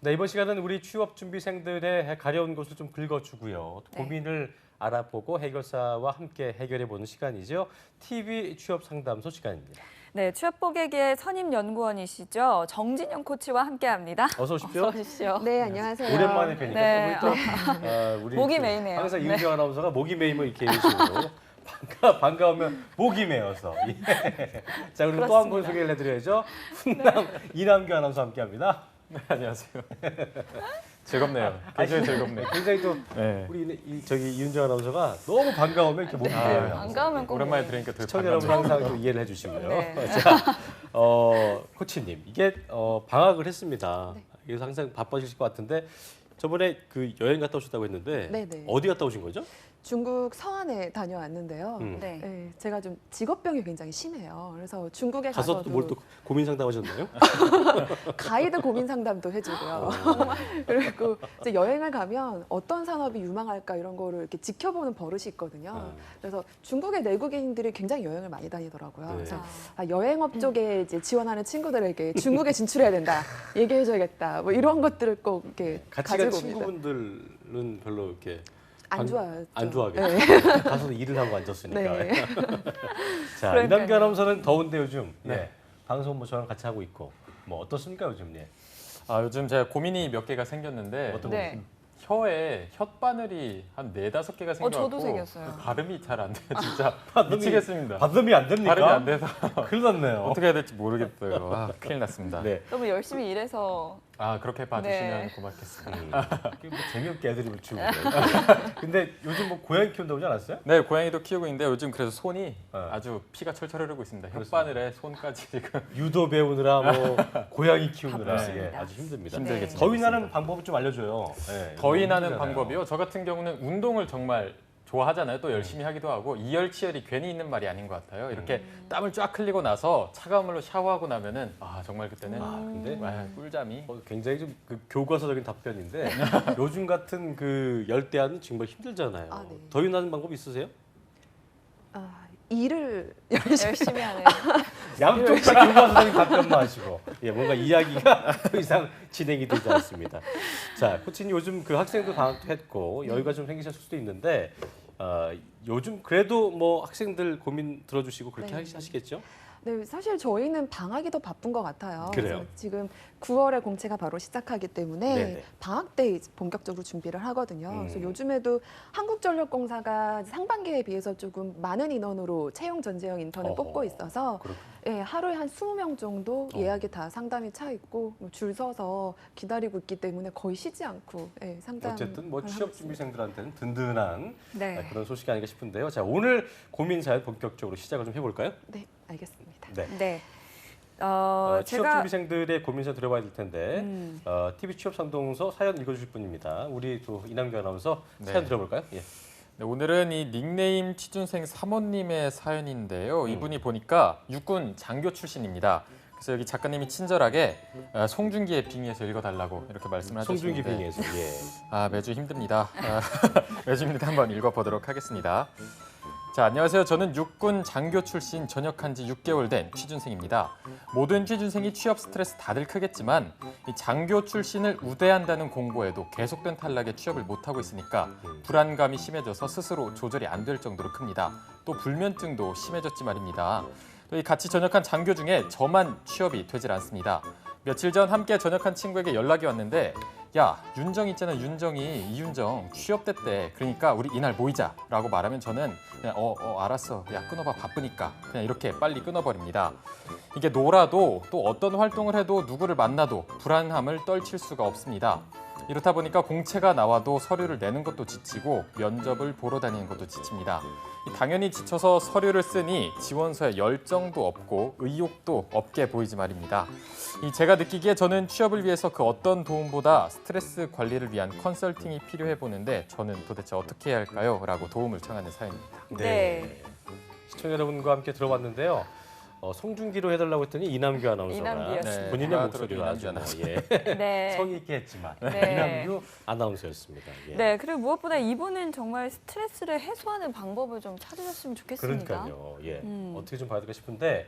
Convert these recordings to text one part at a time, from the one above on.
네, 이번 시간은 우리 취업 준비생들의 가려운 곳을 좀 긁어주고요. 네. 고민을 알아보고 해결사와 함께 해결해보는 시간이죠. TV 취업 상담소 시간입니다. 네, 취업 고객의 선임 연구원이시죠. 정진영 코치와 함께합니다. 어서 오십시오. 어서 오십시오. 네, 안녕하세요. 오랜만에 뵈니까 네. 또 우리 목이 그 메이네요. 항상 네. 이은경 아나운서가 목이 메이면 이렇게 해주시고 반가우면 목이 메어서. 예. 자, 그럼 또 한 번 그렇습니다. 소개를 해드려야죠. 훈남 이남규 아나운서 함께합니다. 네, 안녕하세요. 즐겁네요. 굉장히 즐겁네요. 굉장히 또 네. 우리 저기 이은정 아나운서가 너무 반가우면 이렇게 목이 메어요. 반가우면 꼭 오랜만에 네. 들으니까 되게 시청자 여러분 반갑네요. 항상 좀 이해를 해주시고요. 네. 자, 코치님 이게 방학을 했습니다. 그래서 항상 바빠지실 것 같은데 저번에 그 여행 갔다 오셨다고 했는데 네네. 어디 갔다 오신 거죠? 중국 서안에 다녀왔는데요. 네. 네, 제가 좀 직업병이 굉장히 심해요. 그래서 중국에 가서 가서도 또 뭘 또 고민 상담하셨나요? 가이드 고민 상담도 해주고요. 그리고 이제 여행을 가면 어떤 산업이 유망할까 이런 거를 이렇게 지켜보는 버릇이 있거든요. 그래서 중국의 내국인들이 굉장히 여행을 많이 다니더라고요. 네. 그래서 여행업 쪽에 이제 지원하는 친구들에게 중국에 진출해야 된다, 얘기해줘야겠다, 뭐 이런 것들을 꼭 이렇게 같이 간 가지고 옵니다. 친구분들은 별로 이렇게 안 좋아요. 안 좋아하겠죠. 네. 가서 일을 하고 앉았으니까. 네. 자, 그러니까요. 이남규 아나운서는 더운데 요즘 네. 방송 뭐 저랑 같이 하고 있고 뭐 어떻습니까 요즘? 예. 요즘 제가 고민이 몇 개가 생겼는데 어떤 네. 혀에 혓바늘이 한 4-5개가 생겨갖고 저도 생겼어요. 발음이 잘 안 돼요. 진짜 발음이- 미치겠습니다. 발음이 안 됩니까? 발음이 안 돼서 큰일 났네요. 어떻게 해야 될지 모르겠어요. 큰일 났습니다. 네. 너무 열심히 일해서 그렇게 봐주시면 네. 고맙겠습니다. 뭐 재미없게 애드립을 치고 그래요. 근데 요즘 뭐 고양이 키운다고 하지 않았어요? 네, 고양이도 키우고 있는데 요즘 그래서 손이 어. 아주 피가 철철 흐르고 있습니다. 그렇습니다. 혓바늘에 손까지 지금 유도 배우느라 뭐 고양이 키우느라 바쁘십니다. 예, 아주 힘듭니다. 힘들게 네. 지내고 더위 나는 있습니다. 방법을 좀 알려줘요. 예, 더위 너무 나는 힘들잖아요. 방법이요. 저 같은 경우는 운동을 정말 좋아하잖아요. 또 열심히 하기도 하고 이열치열이 괜히 있는 말이 아닌 것 같아요. 이렇게 땀을 쫙 흘리고 나서 차가운 물로 샤워하고 나면은 정말 그때는 근데 꿀잠이 굉장히 좀 그 교과서적인 답변인데 요즘 같은 그 열대야는 정말 힘들잖아요. 아, 네. 더위 나는 방법 있으세요? 일을 열심히 하네요. 양쪽 다 교과서적인 답변만 하시고 뭔가 이야기가 더 이상 진행이 되지 않습니다. 자, 코치님 요즘 그 학생도 방학도 했고 여유가 좀 생기셨을 수도 있는데 요즘 그래도 뭐 학생들 고민 들어주시고 그렇게 네. 하시겠죠? 네, 사실 저희는 방학이 더 바쁜 것 같아요. 그래요? 그래서 지금 9월에 공채가 바로 시작하기 때문에 네네. 방학 때 이제 본격적으로 준비를 하거든요. 그래서 요즘에도 한국전력공사가 상반기에 비해서 조금 많은 인원으로 채용 전제형 인턴을 어허. 뽑고 있어서 그렇군요. 하루에 한 20명 정도 예약이 다 상담이 차 있고 줄 서서 기다리고 있기 때문에 거의 쉬지 않고 상담을 어쨌든 뭐 하고 취업 있습니다. 준비생들한테는 든든한 네. 그런 소식이 아닌가 싶은데요. 자, 오늘 고민 사연 본격적으로 시작을 좀 해볼까요? 네, 알겠습니다. 네. 네. 취업 제가 준비생들의 고민 사연 들어봐야 될 텐데 음. TV 취업 상담소 사연 읽어주실 분입니다. 우리 또 이남규 아나운서 네. 사연 들어볼까요? 예. 네, 오늘은 이 닉네임 취준생 사모님의 사연인데요. 이분이 보니까 육군 장교 출신입니다. 그래서 여기 작가님이 친절하게 송중기의 빙의해서 읽어달라고 이렇게 말씀을 송중기 하셨는데 빙의에서 매주 힘듭니다. 매주 힘든데 한번 읽어보도록 하겠습니다. 자, 안녕하세요. 저는 육군 장교 출신 전역한 지 6개월 된 취준생입니다. 모든 취준생이 취업 스트레스 다들 크겠지만 이 장교 출신을 우대한다는 공고에도 계속된 탈락에 취업을 못하고 있으니까 불안감이 심해져서 스스로 조절이 안 될 정도로 큽니다. 또 불면증도 심해졌지 말입니다. 또 이 같이 전역한 장교 중에 저만 취업이 되질 않습니다. 며칠 전 함께 전역한 친구에게 연락이 왔는데 야, 윤정 있잖아, 윤정이, 이윤정 취업됐대. 그러니까 우리 이날 모이자라고 말하면 저는 그냥 알았어. 야, 끊어봐. 바쁘니까. 그냥 이렇게 빨리 끊어버립니다. 이게 놀아도 또 어떤 활동을 해도 누구를 만나도 불안함을 떨칠 수가 없습니다. 이렇다 보니까 공채가 나와도 서류를 내는 것도 지치고 면접을 보러 다니는 것도 지칩니다. 당연히 지쳐서 서류를 쓰니 지원서에 열정도 없고 의욕도 없게 보이지 말입니다. 제가 느끼기에 저는 취업을 위해서 그 어떤 도움보다 스트레스 관리를 위한 컨설팅이 필요해 보는데 저는 도대체 어떻게 해야 할까요? 라고 도움을 청하는 사연입니다. 네. 시청자 여러분과 함께 들어봤는데요. 송중기로 해달라고 했더니 이남규 아나운서가 이남규였습니다. 본인의 누가 목소리로 들어도 아주 이남규 네. 성의 있게 했지만 네. 이남규 아나운서였습니다. 예. 네, 그리고 무엇보다 이분은 정말 스트레스를 해소하는 방법을 좀 찾으셨으면 좋겠습니다. 그러니까요. 예. 음. 어떻게 좀 봐야 될까 싶은데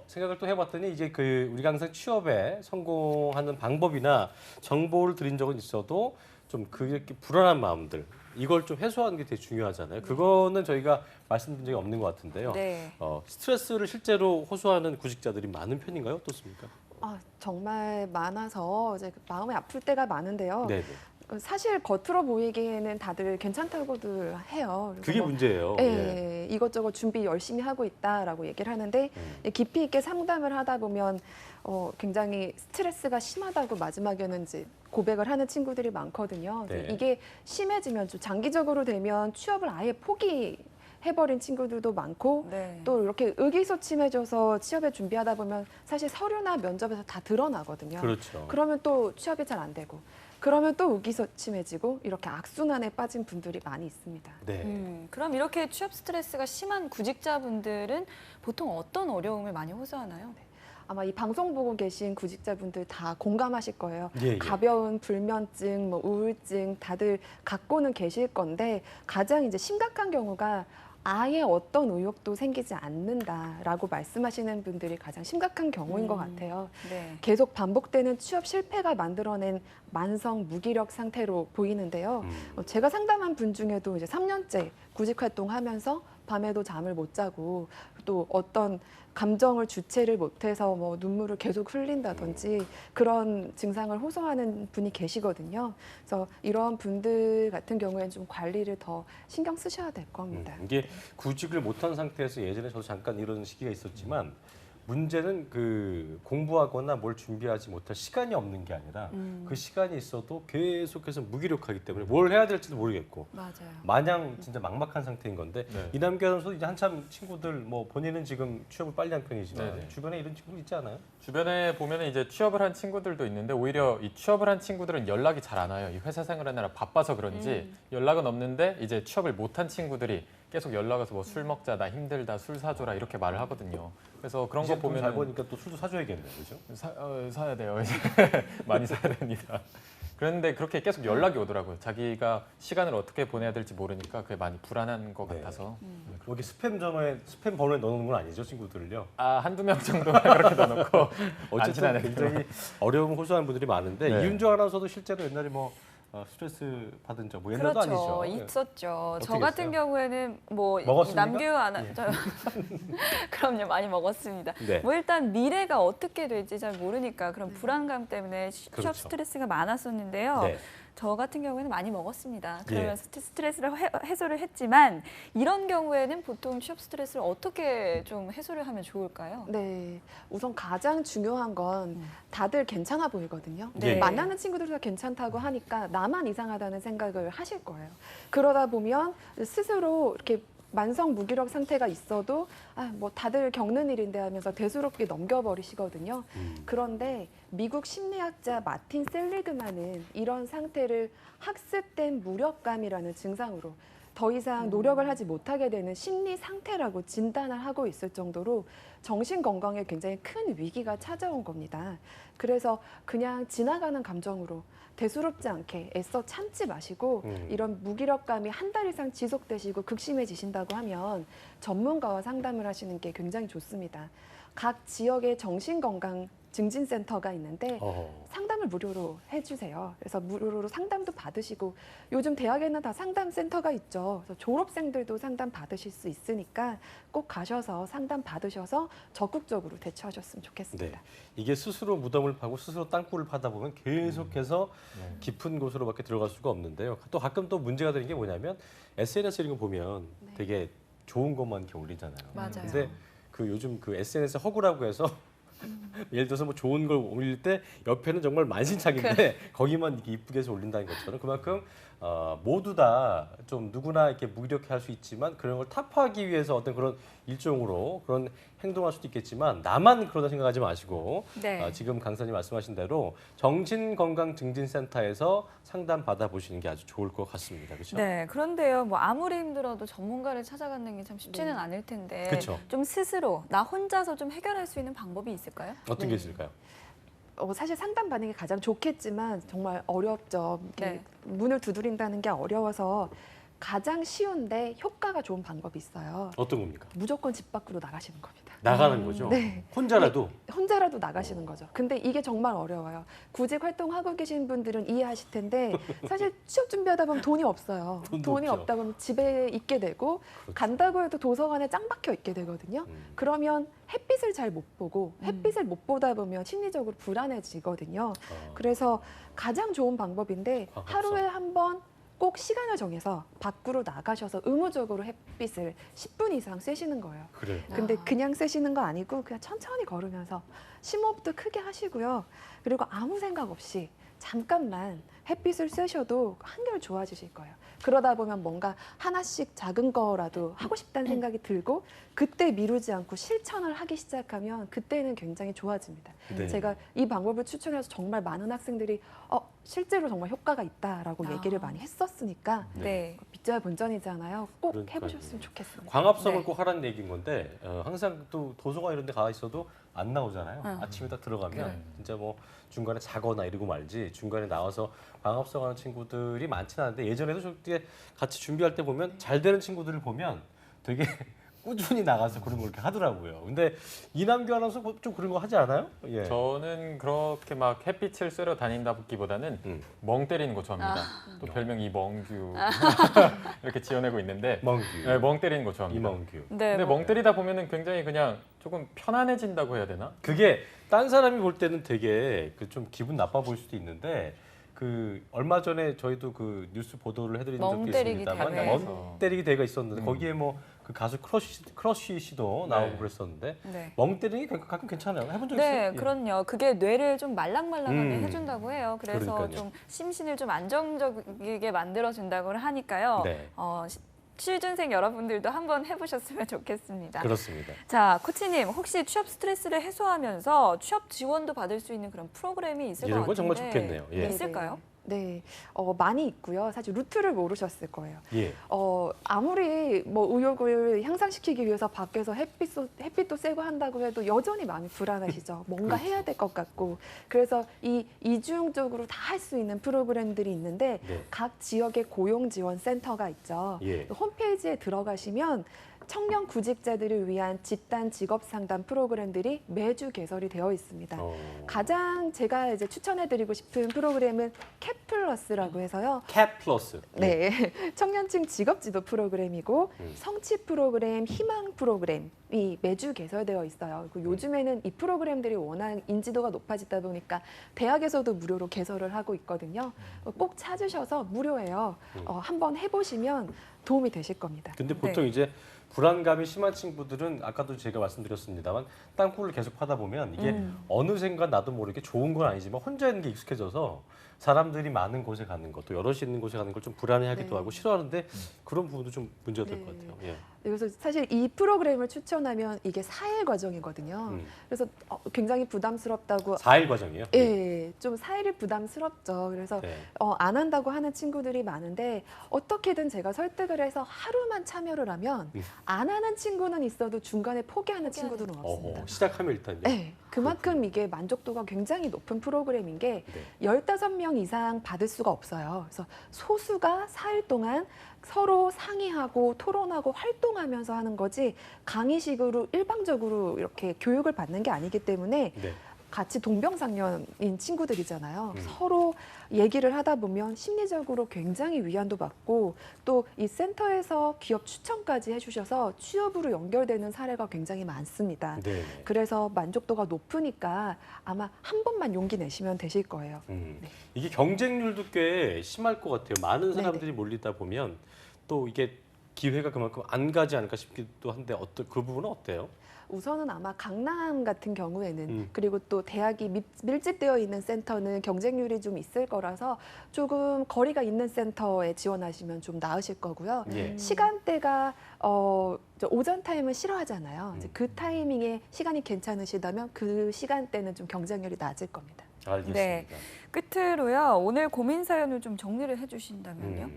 생각을 또 해봤더니 이제 우리가 항상 취업에 성공하는 방법이나 정보를 드린 적은 있어도 좀 그렇게 불안한 마음들 이걸 좀 해소하는 게 되게 중요하잖아요. 그거는 저희가 말씀드린 적이 없는 것 같은데요. 네. 스트레스를 실제로 호소하는 구직자들이 많은 편인가요? 어떻습니까? 정말 많아서 이제 마음이 아플 때가 많은데요. 네. 사실 겉으로 보이기에는 다들 괜찮다고들 해요. 그래서 그게 뭐, 문제예요. 예, 이것저것 준비 열심히 하고 있다라고 얘기를 하는데 깊이 있게 상담을 하다 보면 굉장히 스트레스가 심하다고 마지막에는 이제 고백을 하는 친구들이 많거든요. 네. 이게 심해지면 좀 장기적으로 되면 취업을 아예 포기해버린 친구들도 많고 네. 또 이렇게 의기소침해져서 취업에 준비하다 보면 사실 서류나 면접에서 다 드러나거든요. 그렇죠. 그러면 또 취업이 잘 안 되고 그러면 또 의기소침해지고 이렇게 악순환에 빠진 분들이 많이 있습니다. 네. 그럼 이렇게 취업 스트레스가 심한 구직자분들은 보통 어떤 어려움을 많이 호소하나요? 아마 이 방송 보고 계신 구직자분들 다 공감하실 거예요. 예, 예. 가벼운 불면증, 뭐 우울증 다들 갖고는 계실 건데 가장 이제 심각한 경우가 아예 어떤 의욕도 생기지 않는다라고 말씀하시는 분들이 가장 심각한 경우인 것 같아요. 네. 계속 반복되는 취업 실패가 만들어낸 만성 무기력 상태로 보이는데요. 제가 상담한 분 중에도 이제 3년째 구직 활동하면서 밤에도 잠을 못 자고 또 어떤 감정을 주체를 못해서 뭐 눈물을 계속 흘린다든지 그런 증상을 호소하는 분이 계시거든요. 그래서 이런 분들 같은 경우에는 좀 관리를 더 신경 쓰셔야 될 겁니다. 이게 구직을 못한 상태에서 예전에 저도 잠깐 이런 시기가 있었지만 문제는 공부하거나 뭘 준비하지 못할 시간이 없는 게 아니라 그 시간이 있어도 계속해서 무기력하기 때문에 뭘 해야 될지도 모르겠고 맞아요. 마냥 진짜 막막한 상태인 건데 네. 이남규 아나운서도 이제 한참 친구들 뭐 본인은 지금 취업을 빨리 한 편이지만 네네. 주변에 이런 친구 있지 않아요? 주변에 보면 이제 취업을 한 친구들도 있는데 오히려 이 취업을 한 친구들은 연락이 잘 안 와요. 이 회사 생활하느라 바빠서 그런지 연락은 없는데 이제 취업을 못한 친구들이 계속 연락 와서 뭐 술 먹자, 나 힘들다, 술 사줘라 이렇게 말을 하거든요. 그래서 그런 거 이제 돈 잘 보면 버니까 또 술도 사줘야겠네요, 그죠? 사야 돼요. 이제 많이 사야 됩니다. 그런데 그렇게 계속 연락이 오더라고요. 자기가 시간을 어떻게 보내야 될지 모르니까 그게 많이 불안한 것 네. 같아서. 여기 스팸 번호에 넣어놓는 건 아니죠, 친구들을요? 한두 명 정도만 그렇게 넣어놓고 안 어쨌든 친하네요. 굉장히 어려움을 호소하는 분들이 많은데 네. 이윤정 아나운서도 실제로 옛날에 뭐 스트레스 받은 적 뭐 옛날도 그렇죠. 아니죠? 있었죠. 어떻게 저 같은 했어요? 경우에는 뭐 먹었습니까? 남규 그럼요, 많이 먹었습니다. 네. 뭐 일단 미래가 어떻게 될지 잘 모르니까 그런 불안감 때문에 취업 그렇죠. 스트레스가 많았었는데요. 네. 저 같은 경우에는 많이 먹었습니다. 예. 그러면서 스트레스를 해소를 했지만 이런 경우에는 보통 취업 스트레스를 어떻게 좀 해소를 하면 좋을까요? 네, 우선 가장 중요한 건 다들 괜찮아 보이거든요. 네. 만나는 친구들도 다 괜찮다고 하니까 나만 이상하다는 생각을 하실 거예요. 그러다 보면 스스로 이렇게 만성 무기력 상태가 있어도 뭐 다들 겪는 일인데 하면서 대수롭게 넘겨버리시거든요. 그런데 미국 심리학자 마틴 셀리그만은 이런 상태를 학습된 무력감이라는 증상으로 더 이상 노력을 하지 못하게 되는 심리 상태라고 진단을 하고 있을 정도로 정신 건강에 굉장히 큰 위기가 찾아온 겁니다. 그래서 그냥 지나가는 감정으로 대수롭지 않게 애써 참지 마시고 이런 무기력감이 한 달 이상 지속되시고 극심해지신다고 하면 전문가와 상담을 하시는 게 굉장히 좋습니다. 각 지역의 정신건강 증진센터가 있는데 상담을 무료로 해주세요. 그래서 무료로 상담도 받으시고 요즘 대학에는 다 상담센터가 있죠. 그래서 졸업생들도 상담 받으실 수 있으니까 꼭 가셔서 상담 받으셔서 적극적으로 대처하셨으면 좋겠습니다. 네. 이게 스스로 무덤을 파고 스스로 땅굴을 파다 보면 계속해서 네. 깊은 곳으로밖에 들어갈 수가 없는데요. 또 가끔 또 문제가 되는 게 뭐냐면 SNS 이런 거 보면 되게 좋은 것만 이렇게 올리잖아요. 맞아요. 근데 요즘 SNS 허구라고 해서 예를 들어서 뭐 좋은 걸 올릴 때 옆에는 정말 만신창인데 거기만 이렇게 이쁘게 해서 올린다는 것처럼 그만큼 모두 다 좀 누구나 이렇게 무기력해 할 수 있지만 그런 걸 타파하기 위해서 어떤 그런 일종으로 그런 행동할 수도 있겠지만 나만 그러다 생각하지 마시고 네. 지금 강사님 말씀하신 대로 정신건강증진센터에서 상담 받아보시는 게 아주 좋을 것 같습니다. 그렇죠? 네, 그런데요, 뭐 아무리 힘들어도 전문가를 찾아가는 게 참 쉽지는 네. 않을 텐데, 그쵸. 좀 스스로 나 혼자서 좀 해결할 수 있는 방법이 있을까요? 어떤 네. 게 있을까요? 사실 상담 받는 게 가장 좋겠지만 정말 어렵죠. 이렇게 네. 문을 두드린다는 게 어려워서 가장 쉬운데 효과가 좋은 방법이 있어요. 어떤 겁니까? 무조건 집 밖으로 나가시는 겁니다. 나가는 거죠. 네. 혼자라도. 혼자라도 나가시는 거죠. 근데 이게 정말 어려워요. 구직 활동하고 계신 분들은 이해하실 텐데 사실 취업 준비하다 보면 돈이 없어요. 돈도 돈이 없죠. 없다 보면 집에 있게 되고 그렇죠. 간다고 해도 도서관에 짱 박혀 있게 되거든요. 그러면 햇빛을 잘 못 보고 햇빛을 못 보다 보면 심리적으로 불안해지거든요. 그래서 가장 좋은 방법인데 광합성. 하루에 한 번 꼭 시간을 정해서 밖으로 나가셔서 의무적으로 햇빛을 10분 이상 쐬시는 거예요. 그래요. 근데 아. 그냥 쐬시는 거 아니고 그냥 천천히 걸으면서 심호흡도 크게 하시고요. 그리고 아무 생각 없이 잠깐만 햇빛을 쐬셔도 한결 좋아지실 거예요. 그러다 보면 뭔가 하나씩 작은 거라도 하고 싶다는 생각이 들고 그때 미루지 않고 실천을 하기 시작하면 그때는 굉장히 좋아집니다. 네. 제가 이 방법을 추천해서 정말 많은 학생들이 실제로 정말 효과가 있다라고 아. 얘기를 많이 했었으니까 네. 빚져야 본전이잖아요. 꼭 그러니까요. 해보셨으면 좋겠습니다. 광합성을 네. 꼭 하라는 얘기인 건데 항상 또 도서관 이런 데 가 있어도 안 나오잖아요. 아침에 딱 들어가면 네. 진짜 뭐 중간에 자거나 이러고 말지 중간에 나와서 광합성 하는 친구들이 많지는 않은데 예전에도 저때 같이 준비할 때 보면 잘 되는 친구들을 보면 되게 꾸준히 나가서 그런 걸 이렇게 하더라고요. 근데 이남규 아나운서 좀 그런 거 하지 않아요? 예. 저는 그렇게 막 햇빛을 쐬러 다닌다기보다는 멍 때리는 거 좋아합니다. 또 별명이 이멍규 이렇게 지어내고 있는데 멍규. 네, 멍 때리는 거 좋아합니다. 이멍규. 네, 근데 뭐, 멍 때리다 보면은 굉장히 그냥 조금 편안해진다고 해야 되나? 그게 딴 사람이 볼 때는 되게 그 좀 기분 나빠 보일 수도 있는데 그 얼마 전에 저희도 그 뉴스 보도를 해드린 멍 적도 때리기 있습니다만 대회. 멍 때리기 대회가 있었는데 거기에 뭐 그 가수 크러쉬 씨도 나오고 네. 그랬었는데 네. 멍 때리기 가끔 괜찮아요. 해본 적 네, 있어요? 예. 그럼요. 그게 뇌를 좀 말랑말랑하게 음. 해준다고 해요. 그래서 그러니까요. 좀 심신을 좀 안정적이게 만들어준다고 하니까요. 네. 취준생 여러분들도 한번 해보셨으면 좋겠습니다. 그렇습니다. 자, 코치님, 혹시 취업 스트레스를 해소하면서 취업 지원도 받을 수 있는 그런 프로그램이 있을 것 이런 같은데 건 정말 좋겠네요. 예. 있을까요? 네, 많이 있고요. 사실 루트를 모르셨을 거예요. 예. 아무리 뭐 의욕을 향상시키기 위해서 밖에서 햇빛도 쐬고 한다고 해도 여전히 많이 불안하시죠. 뭔가 그렇죠. 해야 될 것 같고. 그래서 이 이중적으로 다 할 수 있는 프로그램들이 있는데 네. 각 지역의 고용지원센터가 있죠. 예. 홈페이지에 들어가시면 청년 구직자들을 위한 집단 직업 상담 프로그램들이 매주 개설이 되어 있습니다. 가장 제가 이제 추천해드리고 싶은 프로그램은 캡플러스라고 해서요. 캡 플러스. 네, 청년층 직업 지도 프로그램이고 성취 프로그램, 희망 프로그램이 매주 개설되어 있어요. 그리고 요즘에는 이 프로그램들이 워낙 인지도가 높아지다 보니까 대학에서도 무료로 개설을 하고 있거든요. 꼭 찾으셔서 무료예요. 한번 해보시면 도움이 되실 겁니다. 근데 보통 이제 불안감이 심한 친구들은 아까도 제가 말씀드렸습니다만 땅굴을 계속 하다 보면 이게 어느샌가 나도 모르게 좋은 건 아니지만 혼자 있는 게 익숙해져서 사람들이 많은 곳에 가는 것, 또 여럿이 있는 곳에 가는 걸 좀 불안해하기도 네. 하고 싫어하는데 그런 부분도 좀 문제가 될 것 네. 같아요. 예. 그래서 사실 이 프로그램을 추천하면 이게 4일 과정이거든요. 그래서 굉장히 부담스럽다고 4일 과정이에요? 예, 좀 4일이 부담스럽죠. 그래서 네. 안 한다고 하는 친구들이 많은데 어떻게든 제가 설득을 해서 하루만 참여를 하면 안 하는 친구는 있어도 중간에 포기하는 친구들은 없습니다. 시작하면 일단요. 네, 그만큼 이게 만족도가 굉장히 높은 프로그램인 게 네. 15명 이상 받을 수가 없어요. 그래서 소수가 4일 동안 서로 상의하고 토론하고 활동하면서 하는 거지 강의식으로 일방적으로 이렇게 교육을 받는 게 아니기 때문에 네. 같이 동병상련인 친구들이잖아요. 서로 얘기를 하다 보면 심리적으로 굉장히 위안도 받고 또 이 센터에서 기업 추천까지 해주셔서 취업으로 연결되는 사례가 굉장히 많습니다. 네. 그래서 만족도가 높으니까 아마 한 번만 용기 내시면 되실 거예요. 이게 경쟁률도 꽤 심할 것 같아요. 많은 네네. 사람들이 몰리다 보면 또 이게 기회가 그만큼 안 가지 않을까 싶기도 한데 그 부분은 어때요? 우선은 아마 강남 같은 경우에는, 음. 그리고 또 대학이 밀집되어 있는 센터는 경쟁률이 좀 있을 거라서 조금 거리가 있는 센터에 지원하시면 좀 나으실 거고요. 예. 시간대가 저 오전 타임은 싫어하잖아요. 이제 그 타이밍에 시간이 괜찮으시다면 그 시간대는 좀 경쟁률이 낮을 겁니다. 알겠습니다. 네. 끝으로요. 오늘 고민 사연을 좀 정리를 해주신다면요.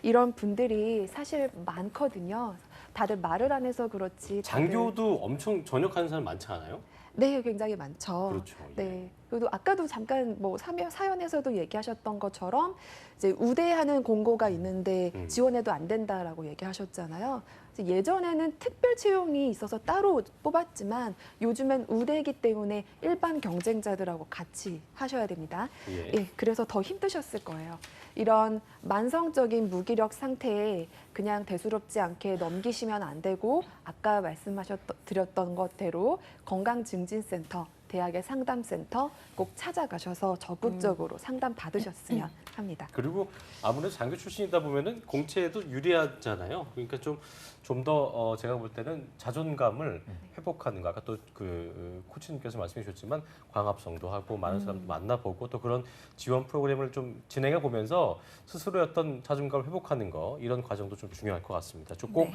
이런 분들이 사실 많거든요. 다들 말을 안 해서 그렇지. 다들- 장교도 엄청 전역하는 사람 많지 않아요? 네, 굉장히 많죠. 그렇죠. 예. 네. 그리고 아까도 잠깐 뭐 사연에서도 얘기하셨던 것처럼 이제 우대하는 공고가 있는데 지원해도 안 된다라고 얘기하셨잖아요. 이제 예전에는 특별 채용이 있어서 따로 뽑았지만 요즘엔 우대이기 때문에 일반 경쟁자들하고 같이 하셔야 됩니다. 예. 예, 그래서 더 힘드셨을 거예요. 이런 만성적인 무기력 상태에 그냥 대수롭지 않게 넘기시면 안 되고 아까 드렸던 것대로 건강증진센터, 대학의 상담센터 꼭 찾아가셔서 적극적으로 상담 받으셨으면 합니다. 그리고 아무래도 장교 출신이다 보면은 공채에도 유리하잖아요. 그러니까 좀 더 제가 볼 때는 자존감을 회복하는 거. 아까 또 그 코치님께서 말씀해 주셨지만 광합성도 하고 많은 사람도 만나보고 또 그런 지원 프로그램을 좀 진행해 보면서 스스로의 어떤 자존감을 회복하는 거 이런 과정도 좀 중요할 것 같습니다. 좀 꼭 네.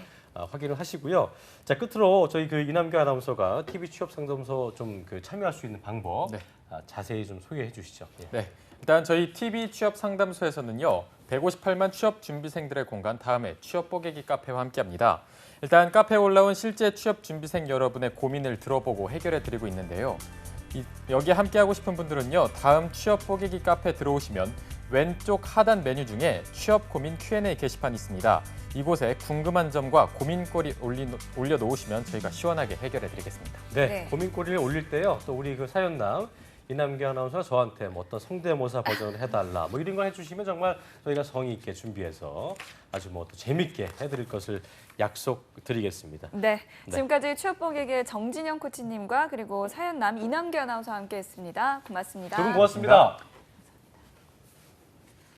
확인을 하시고요. 자 끝으로 저희 그 이남규 아나운서가 TV 취업 상담소 좀 그 참여할 수 있는 방법 네. 자세히 좀 소개해 주시죠. 예. 네, 일단 저희 TV 취업 상담소에서는요. 158만 취업 준비생들의 공간 다음에 취업 뽀개기 카페와 함께합니다. 일단 카페에 올라온 실제 취업 준비생 여러분의 고민을 들어보고 해결해 드리고 있는데요. 여기에 함께하고 싶은 분들은요. 다음 취업 뽀개기 카페 들어오시면 왼쪽 하단 메뉴 중에 취업 고민 Q&A 게시판이 있습니다. 이곳에 궁금한 점과 고민거리 올려놓으시면 저희가 시원하게 해결해 드리겠습니다. 네, 네. 고민꼬리를 올릴 때요. 또 우리 그 사연남 이남규 아나운서가 저한테 뭐 어떤 성대모사 버전을 해달라 뭐 이런 거 해주시면 정말 저희가 성의 있게 준비해서 아주 뭐 또 재밌게 해드릴 것을 약속드리겠습니다. 네. 네. 지금까지 취업보객의 정진영 코치님과 그리고 사연남 이남규 아나운서와 함께했습니다. 고맙습니다. 두 분 고맙습니다.